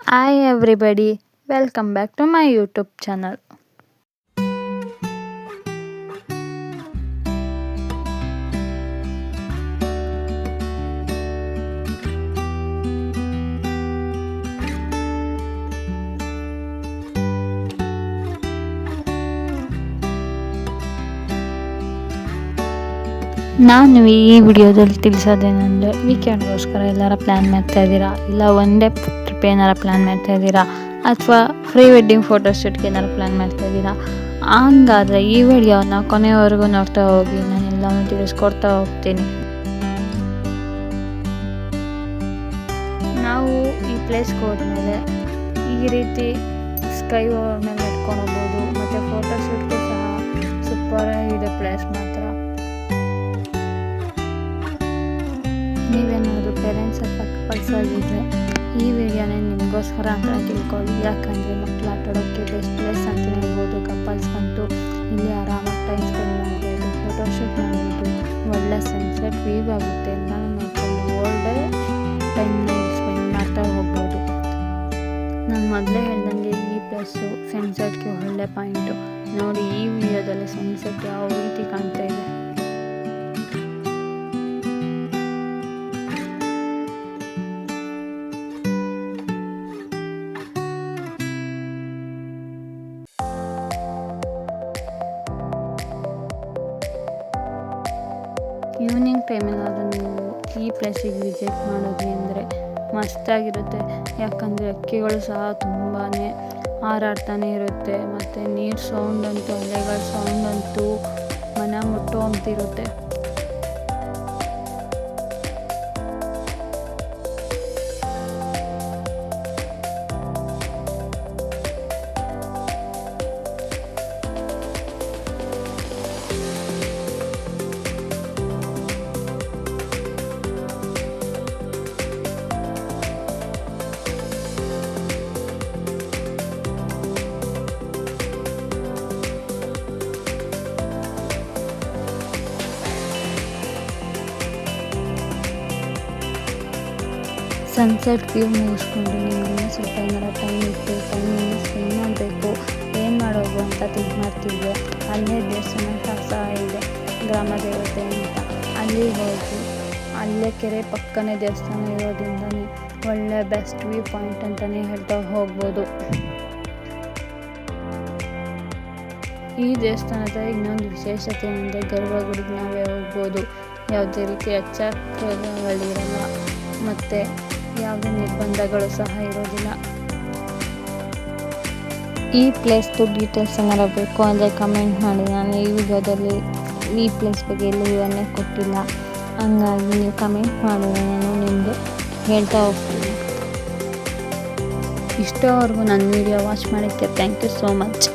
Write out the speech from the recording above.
Hi everybody, welcome back to my YouTube channel. ನಾನು ಈ ವಿಡಿಯೋದಲ್ಲಿ ತಿಳಿಸೋದೇನೆಂದರೆ ವೀಕೆಂಡ್ಗೋಸ್ಕರ ಎಲ್ಲರ ಪ್ಲ್ಯಾನ್ ಮಾಡ್ತಾ ಇದ್ದೀರಾ, ಇಲ್ಲ ಒನ್ ಡೇ ಟ್ರಿಪ್ ಏನಾರ ಪ್ಲ್ಯಾನ್ ಮಾಡ್ತಾ ಇದ್ದೀರಾ, ಅಥವಾ ಪ್ರೀ ವೆಡ್ಡಿಂಗ್ ಫೋಟೋಶೂಟ್ಗೆ ಏನಾರು ಪ್ಲ್ಯಾನ್ ಮಾಡ್ತಾ ಇದ್ದೀರಾ. ಹಂಗಾದರೆ ಈ ವಿಡಿಯೋನ ಕೊನೆಯವರೆಗೂ ನೋಡ್ತಾ ಹೋಗಿ, ನಾನು ಎಲ್ಲನೂ ತಿಳಿಸ್ಕೊಡ್ತಾ ಹೋಗ್ತೀನಿ. ನಾವು ಈ ಪ್ಲೇಸ್ಗೆ ಹೋದ್ಮೇಲೆ ಈ ರೀತಿ ಸ್ಕೈ ಓವರ್ ಮೇಲೆ ಇಟ್ಕೊಂಡು ಹೋಗ್ಬೋದು, ಮತ್ತು ಫೋಟೋಶೂಟ್ಗೂ ಸಹ ಸೂಪರಾಗಿದೆ ಪ್ಲೇಸ್ ಮಾತ್ರ. ನೀವೇನಾದರೂ ಪೇರೆಂಟ್ಸ್ ಕಳ್ಸೋದಿದ್ರೆ ಈ ವಿಡಿಯೋನೇ ನಿಮಗೋಸ್ಕರ ಅಂತ ತಿಳ್ಕೊಳ್ಳಿ. ಯಾಕಂದರೆ ಮಕ್ಕಳು ಆಟಾಡೋಕ್ಕೆ ಬೆಸ್ಟ್ ಪ್ಲೇಸ್ ಅಂತ ಹೇಳ್ಬೋದು. ಕಪಲ್ಸ್ಗಂತೂ ಇಲ್ಲಿ ಆರಾಮಾಗಿ ಟೈಮ್ ಸ್ಪೆಂಡ್ ಮಾಡ್ಬೋದು, ಫೋಟೋಶೂಟ್ ಮಾಡ್ಬೋದು, ಒಳ್ಳೆ ಸನ್ಸೆಟ್ ವ್ಯೂ ಆಗುತ್ತೆ. ಎಲ್ಲನೂ ನೋಡ್ಕೊಂಡು ಒಳ್ಳೆ ಟೈಮ್ನ ಸ್ಪೆಂಡ್ ಮಾಡ್ತಾ ಹೋಗ್ಬೋದು. ನಾನು ಮೊದಲೇ ಹೇಳ್ದಂಗೆ ಈ ಪ್ಲೇಸು ಸನ್ಸೆಟ್ಗೆ ಒಳ್ಳೆ ಪಾಯಿಂಟು. ನೋಡಿ ಈ ವಿಡಿಯೋದಲ್ಲಿ ಸನ್ಸೆಟ್ ಯಾವ ರೀತಿ ಕಾಣ್ತಾ ಇದೆ. ಈವ್ನಿಂಗ್ ಟೈಮಲ್ಲಾದರೂ ನೀವು ಈ ಪ್ಲೇಸಿಗೆ ವಿಸಿಟ್ ಮಾಡೋದು ಅಂದರೆ ಮಸ್ತಾಗಿರುತ್ತೆ. ಯಾಕಂದರೆ ಹಕ್ಕಿಗಳು ಸಹ ತುಂಬಾ ಹಾರಾಡ್ತಾನೆ ಇರುತ್ತೆ, ಮತ್ತು ನೀರು ಸೌಂಡ್ ಅಂತೂ, ಅಲೆಗಳ ಸೌಂಡ್ ಅಂತೂ ಮನ ಮುಟ್ಟುವಂತಿರುತ್ತೆ. ಸನ್ಸೆಟ್ ವ್ಯೂ ಮುಗಿಸ್ಕೊಂಡು ನಿಮಗೆ ಸ್ವಲ್ಪ ಏನಾರ ಟೈಮ್ ಸ್ಪೆಂಡ್ ಮಾಡಬೇಕು, ಏನು ಮಾಡೋದು ಅಂತ ಥಿಂಕ್ ಮಾಡ್ತಿದ್ದೆ. ಅಲ್ಲೇ ದೇವಸ್ಥಾನ ಸಹ ಇದೆ, ಗ್ರಾಮ ದೇವತೆ ಅಂತ. ಅಲ್ಲಿಗೆ ಹೋಗಿ ಅಲ್ಲೇ ಕೆರೆ ಪಕ್ಕನೇ ದೇವಸ್ಥಾನ ಇರೋದ್ರಿಂದನೇ ಒಳ್ಳೆ ಬೆಸ್ಟ್ ವ್ಯೂ ಪಾಯಿಂಟ್ ಅಂತಲೇ ಹೇಳ್ತಾ ಹೋಗ್ಬೋದು. ಈ ದೇವಸ್ಥಾನದ ಇನ್ನೊಂದು ವಿಶೇಷತೆ ಏನಂದರೆ ಗರ್ಭಗುಡಿಗೆ ನಾವೇ ಹೋಗ್ಬೋದು. ಯಾವುದೇ ರೀತಿ ಅಚ್ಚರಿರಲ್ಲ, ಮತ್ತು ಯಾವುದೇ ನಿರ್ಬಂಧಗಳು ಸಹ ಇರೋದಿಲ್ಲ. ಈ ಪ್ಲೇಸ್ದು ಡೀಟೇಲ್ಸ್ ಏನಾರ ಬೇಕು ಅಂದರೆ ಕಮೆಂಟ್ ಮಾಡಿ. ನಾನು ಈ ವಿಡಿಯೋದಲ್ಲಿ ಈ ಪ್ಲೇಸ್ ಬಗ್ಗೆ ಎಲ್ಲೂ ವಿವರಣೆ ಕೊಟ್ಟಿಲ್ಲ, ಹಂಗಾಗಿ ನೀವು ಕಮೆಂಟ್ ಮಾಡಿದ್ರೆ ನಾನು ನಿಮಗೆ ಹೇಳ್ತಾ ಹೋಗ್ತೀನಿ. ಇಷ್ಟವರೆಗೂ ನನ್ನ ವಿಡಿಯೋ ವಾಚ್ ಮಾಡೋಕ್ಕೆ ಥ್ಯಾಂಕ್ ಯು ಸೋ ಮಚ್.